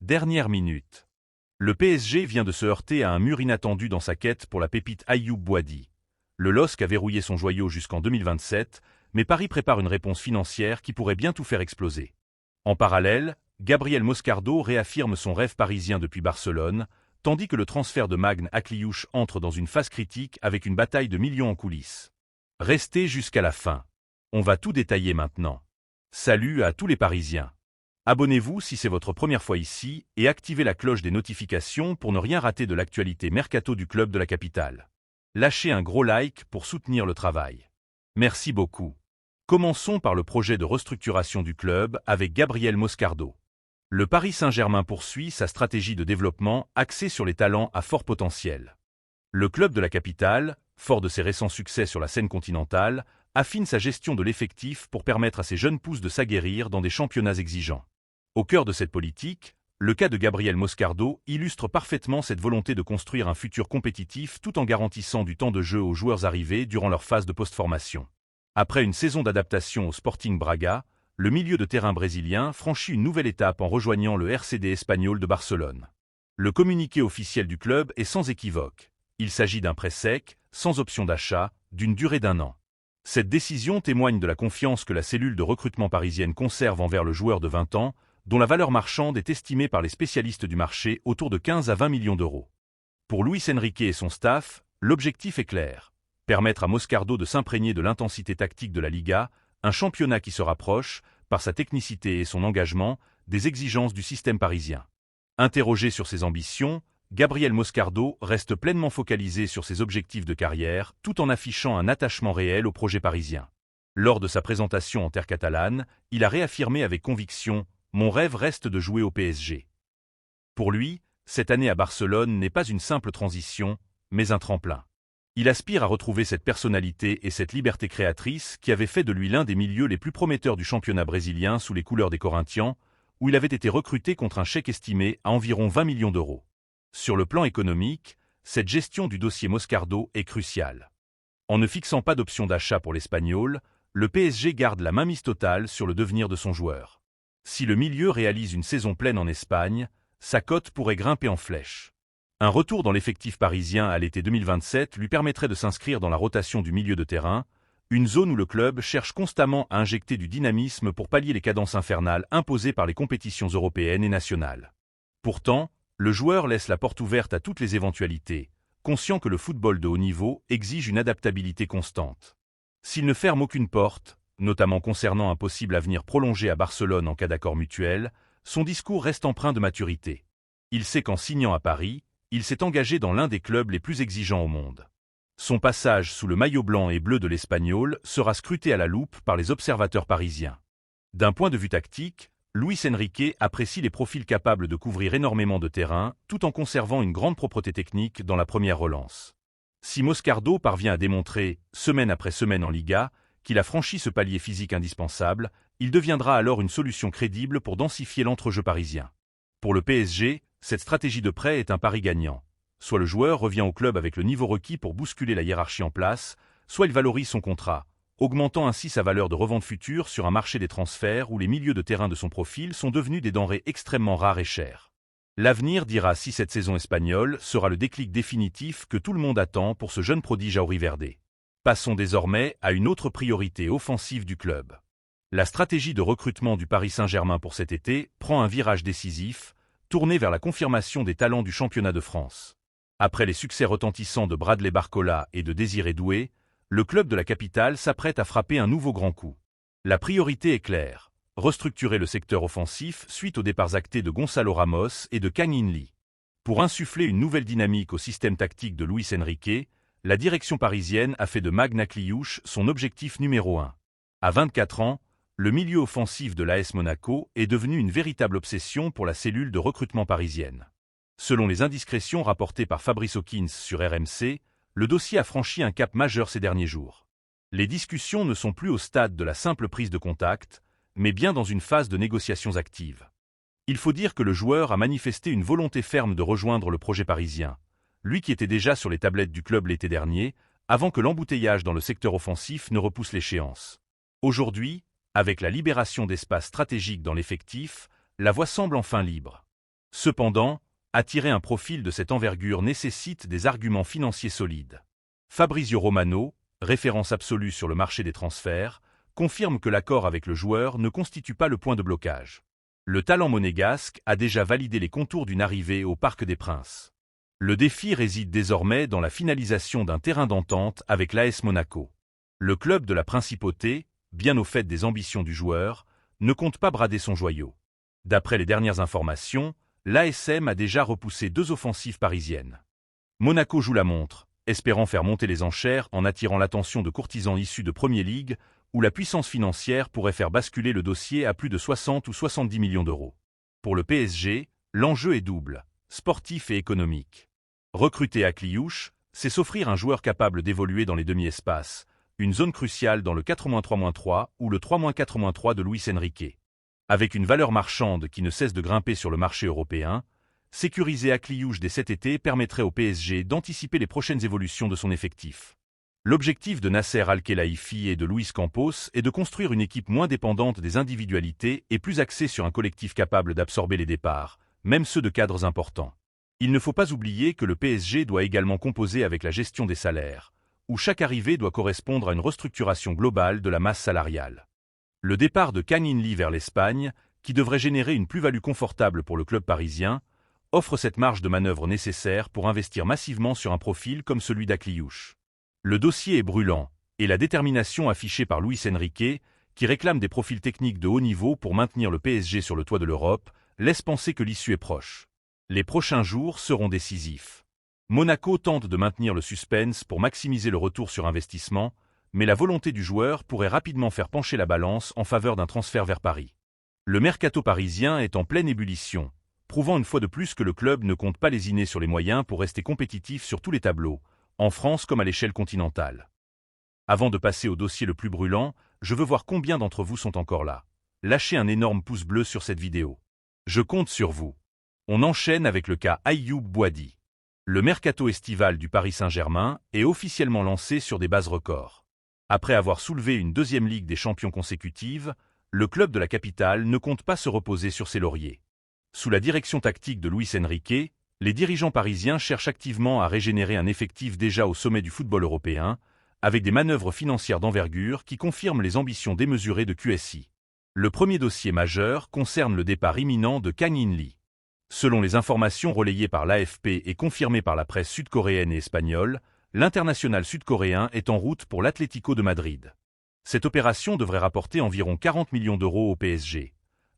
Dernière minute. Le PSG vient de se heurter à un mur inattendu dans sa quête pour la pépite Ayoub Boadi. Le LOSC a verrouillé son joyau jusqu'en 2027, mais Paris prépare une réponse financière qui pourrait bien tout faire exploser. En parallèle, Gabriel Moscardo réaffirme son rêve parisien depuis Barcelone, tandis que le transfert de Magne Akliouche entre dans une phase critique avec une bataille de millions en coulisses. Restez jusqu'à la fin. On va tout détailler maintenant. Salut à tous les Parisiens. Abonnez-vous si c'est votre première fois ici et activez la cloche des notifications pour ne rien rater de l'actualité mercato du club de la capitale. Lâchez un gros like pour soutenir le travail. Merci beaucoup. Commençons par le projet de restructuration du club avec Gabriel Moscardo. Le Paris Saint-Germain poursuit sa stratégie de développement axée sur les talents à fort potentiel. Le club de la capitale, fort de ses récents succès sur la scène continentale, affine sa gestion de l'effectif pour permettre à ses jeunes pousses de s'aguerrir dans des championnats exigeants. Au cœur de cette politique, le cas de Gabriel Moscardo illustre parfaitement cette volonté de construire un futur compétitif tout en garantissant du temps de jeu aux joueurs arrivés durant leur phase de post-formation. Après une saison d'adaptation au Sporting Braga, le milieu de terrain brésilien franchit une nouvelle étape en rejoignant le RCD espagnol de Barcelone. Le communiqué officiel du club est sans équivoque. Il s'agit d'un prêt sec, sans option d'achat, d'une durée d'1 an. Cette décision témoigne de la confiance que la cellule de recrutement parisienne conserve envers le joueur de 20 ans, dont la valeur marchande est estimée par les spécialistes du marché autour de 15 à 20 millions d'euros. Pour Luis Enrique et son staff, l'objectif est clair. Permettre à Moscardo de s'imprégner de l'intensité tactique de la Liga, un championnat qui se rapproche, par sa technicité et son engagement, des exigences du système parisien. Interrogé sur ses ambitions, Gabriel Moscardo reste pleinement focalisé sur ses objectifs de carrière, tout en affichant un attachement réel au projet parisien. Lors de sa présentation en terre catalane, il a réaffirmé avec conviction « Mon rêve reste de jouer au PSG ». Pour lui, cette année à Barcelone n'est pas une simple transition, mais un tremplin. Il aspire à retrouver cette personnalité et cette liberté créatrice qui avaient fait de lui l'un des milieux les plus prometteurs du championnat brésilien sous les couleurs des Corinthians, où il avait été recruté contre un chèque estimé à environ 20 millions d'euros. Sur le plan économique, cette gestion du dossier Moscardo est cruciale. En ne fixant pas d'option d'achat pour l'Espagnol, le PSG garde la mainmise totale sur le devenir de son joueur. Si le milieu réalise une saison pleine en Espagne, sa cote pourrait grimper en flèche. Un retour dans l'effectif parisien à l'été 2027 lui permettrait de s'inscrire dans la rotation du milieu de terrain, une zone où le club cherche constamment à injecter du dynamisme pour pallier les cadences infernales imposées par les compétitions européennes et nationales. Pourtant, le joueur laisse la porte ouverte à toutes les éventualités, conscient que le football de haut niveau exige une adaptabilité constante. S'il ne ferme aucune porte, notamment concernant un possible avenir prolongé à Barcelone en cas d'accord mutuel, son discours reste empreint de maturité. Il sait qu'en signant à Paris, il s'est engagé dans l'un des clubs les plus exigeants au monde. Son passage sous le maillot blanc et bleu de l'Espagnol sera scruté à la loupe par les observateurs parisiens. D'un point de vue tactique, Luis Enrique apprécie les profils capables de couvrir énormément de terrain tout en conservant une grande propreté technique dans la première relance. Si Moscardo parvient à démontrer, semaine après semaine en Liga, qu'il a franchi ce palier physique indispensable, il deviendra alors une solution crédible pour densifier l'entrejeu parisien. Pour le PSG, cette stratégie de prêt est un pari gagnant. Soit le joueur revient au club avec le niveau requis pour bousculer la hiérarchie en place, soit il valorise son contrat, augmentant ainsi sa valeur de revente future sur un marché des transferts où les milieux de terrain de son profil sont devenus des denrées extrêmement rares et chères. L'avenir dira si cette saison espagnole sera le déclic définitif que tout le monde attend pour ce jeune prodige à Auriverde. Passons désormais à une autre priorité offensive du club. La stratégie de recrutement du Paris Saint-Germain pour cet été prend un virage décisif, tourné vers la confirmation des talents du championnat de France. Après les succès retentissants de Bradley Barcola et de Désiré Doué, le club de la capitale s'apprête à frapper un nouveau grand coup. La priorité est claire, restructurer le secteur offensif suite aux départs actés de Gonzalo Ramos et de Kang In-lee. Pour insuffler une nouvelle dynamique au système tactique de Luis Enrique, la direction parisienne a fait de Magne Akliouche son objectif numéro 1. À 24 ans, le milieu offensif de l'AS Monaco est devenu une véritable obsession pour la cellule de recrutement parisienne. Selon les indiscrétions rapportées par Fabrice Hawkins sur RMC, le dossier a franchi un cap majeur ces derniers jours. Les discussions ne sont plus au stade de la simple prise de contact, mais bien dans une phase de négociations actives. Il faut dire que le joueur a manifesté une volonté ferme de rejoindre le projet parisien, lui qui était déjà sur les tablettes du club l'été dernier, avant que l'embouteillage dans le secteur offensif ne repousse l'échéance. Aujourd'hui, avec la libération d'espace stratégique dans l'effectif, la voie semble enfin libre. Cependant, attirer un profil de cette envergure nécessite des arguments financiers solides. Fabrizio Romano, référence absolue sur le marché des transferts, confirme que l'accord avec le joueur ne constitue pas le point de blocage. Le talent monégasque a déjà validé les contours d'une arrivée au Parc des Princes. Le défi réside désormais dans la finalisation d'un terrain d'entente avec l'AS Monaco. Le club de la Principauté, bien au fait des ambitions du joueur, ne compte pas brader son joyau. D'après les dernières informations, l'ASM a déjà repoussé 2 offensives parisiennes. Monaco joue la montre, espérant faire monter les enchères en attirant l'attention de courtisans issus de Premier League, où la puissance financière pourrait faire basculer le dossier à plus de 60 ou 70 millions d'euros. Pour le PSG, l'enjeu est double, sportif et économique. Recruter à Cliouche, c'est s'offrir un joueur capable d'évoluer dans les demi-espaces, une zone cruciale dans le 4-3-3 ou le 3-4-3 de Luis Enrique. Avec une valeur marchande qui ne cesse de grimper sur le marché européen, sécuriser à Cliouche dès cet été permettrait au PSG d'anticiper les prochaines évolutions de son effectif. L'objectif de Nasser Al-Khelaifi et de Luis Campos est de construire une équipe moins dépendante des individualités et plus axée sur un collectif capable d'absorber les départs, même ceux de cadres importants. Il ne faut pas oublier que le PSG doit également composer avec la gestion des salaires, où chaque arrivée doit correspondre à une restructuration globale de la masse salariale. Le départ de Kang-In Lee vers l'Espagne, qui devrait générer une plus-value confortable pour le club parisien, offre cette marge de manœuvre nécessaire pour investir massivement sur un profil comme celui d'Akliouche. Le dossier est brûlant, et la détermination affichée par Luis Enrique, qui réclame des profils techniques de haut niveau pour maintenir le PSG sur le toit de l'Europe, laisse penser que l'issue est proche. Les prochains jours seront décisifs. Monaco tente de maintenir le suspense pour maximiser le retour sur investissement, mais la volonté du joueur pourrait rapidement faire pencher la balance en faveur d'un transfert vers Paris. Le mercato parisien est en pleine ébullition, prouvant une fois de plus que le club ne compte pas lésiner sur les moyens pour rester compétitif sur tous les tableaux, en France comme à l'échelle continentale. Avant de passer au dossier le plus brûlant, je veux voir combien d'entre vous sont encore là. Lâchez un énorme pouce bleu sur cette vidéo. Je compte sur vous. On enchaîne avec le cas Ayoub Boadi. Le mercato estival du Paris Saint-Germain est officiellement lancé sur des bases records. Après avoir soulevé une 2e Ligue des Champions consécutive, le club de la capitale ne compte pas se reposer sur ses lauriers. Sous la direction tactique de Luis Enrique, les dirigeants parisiens cherchent activement à régénérer un effectif déjà au sommet du football européen, avec des manœuvres financières d'envergure qui confirment les ambitions démesurées de QSI. Le premier dossier majeur concerne le départ imminent de Kang-In Lee. Selon les informations relayées par l'AFP et confirmées par la presse sud-coréenne et espagnole, l'international sud-coréen est en route pour l'Atlético de Madrid. Cette opération devrait rapporter environ 40 millions d'euros au PSG.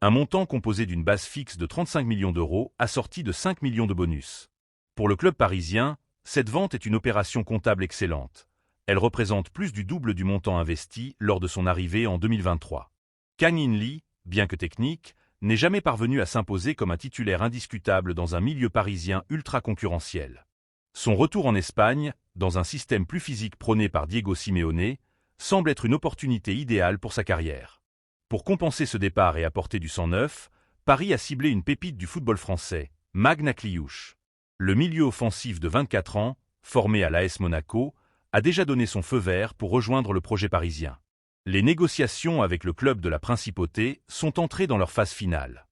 Un montant composé d'une base fixe de 35 millions d'euros assorti de 5 millions de bonus. Pour le club parisien, cette vente est une opération comptable excellente. Elle représente plus du double du montant investi lors de son arrivée en 2023. Kang-In Lee, bien que technique, n'est jamais parvenu à s'imposer comme un titulaire indiscutable dans un milieu parisien ultra concurrentiel. Son retour en Espagne, dans un système plus physique prôné par Diego Simeone, semble être une opportunité idéale pour sa carrière. Pour compenser ce départ et apporter du sang neuf, Paris a ciblé une pépite du football français, Magne Akliouche. Le milieu offensif de 24 ans, formé à l'AS Monaco, a déjà donné son feu vert pour rejoindre le projet parisien. Les négociations avec le club de la Principauté sont entrées dans leur phase finale.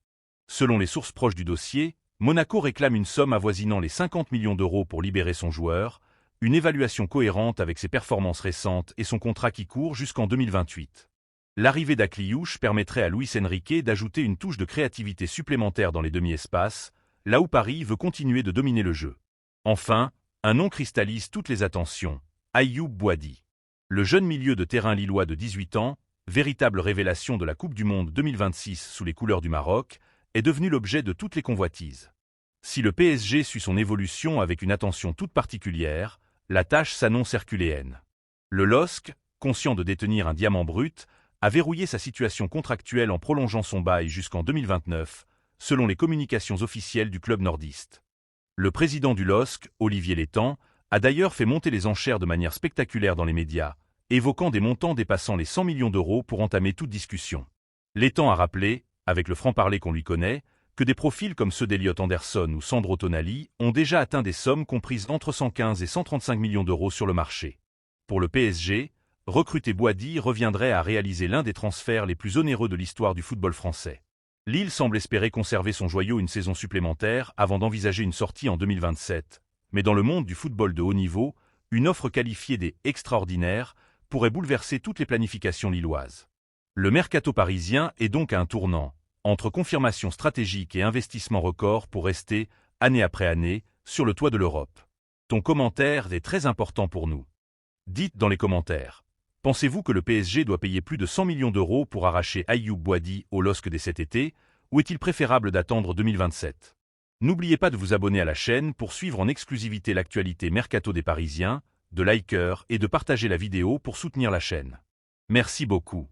Selon les sources proches du dossier, Monaco réclame une somme avoisinant les 50 millions d'euros pour libérer son joueur, une évaluation cohérente avec ses performances récentes et son contrat qui court jusqu'en 2028. L'arrivée d'Akliouche permettrait à Luis Enrique d'ajouter une touche de créativité supplémentaire dans les demi-espaces, là où Paris veut continuer de dominer le jeu. Enfin, un nom cristallise toutes les attentions, Ayoub Boadi. Le jeune milieu de terrain lillois de 18 ans, véritable révélation de la Coupe du Monde 2026 sous les couleurs du Maroc, est devenu l'objet de toutes les convoitises. Si le PSG suit son évolution avec une attention toute particulière, la tâche s'annonce herculéenne. Le LOSC, conscient de détenir un diamant brut, a verrouillé sa situation contractuelle en prolongeant son bail jusqu'en 2029, selon les communications officielles du club nordiste. Le président du LOSC, Olivier Létang, a d'ailleurs fait monter les enchères de manière spectaculaire dans les médias, évoquant des montants dépassant les 100 millions d'euros pour entamer toute discussion. Létang a rappelé, avec le franc-parler qu'on lui connaît, que des profils comme ceux d'Eliott Anderson ou Sandro Tonali ont déjà atteint des sommes comprises entre 115 et 135 millions d'euros sur le marché. Pour le PSG, recruter Boadi reviendrait à réaliser l'un des transferts les plus onéreux de l'histoire du football français. Lille semble espérer conserver son joyau une saison supplémentaire avant d'envisager une sortie en 2027. Mais dans le monde du football de haut niveau, une offre qualifiée des « extraordinaires » pourrait bouleverser toutes les planifications lilloises. Le mercato parisien est donc à un tournant, entre confirmation stratégique et investissement record pour rester, année après année, sur le toit de l'Europe. Ton commentaire est très important pour nous. Dites dans les commentaires. Pensez-vous que le PSG doit payer plus de 100 millions d'euros pour arracher Ayoub Boadi au LOSC dès cet été, ou est-il préférable d'attendre 2027? N'oubliez pas de vous abonner à la chaîne pour suivre en exclusivité l'actualité mercato des Parisiens, de liker et de partager la vidéo pour soutenir la chaîne. Merci beaucoup.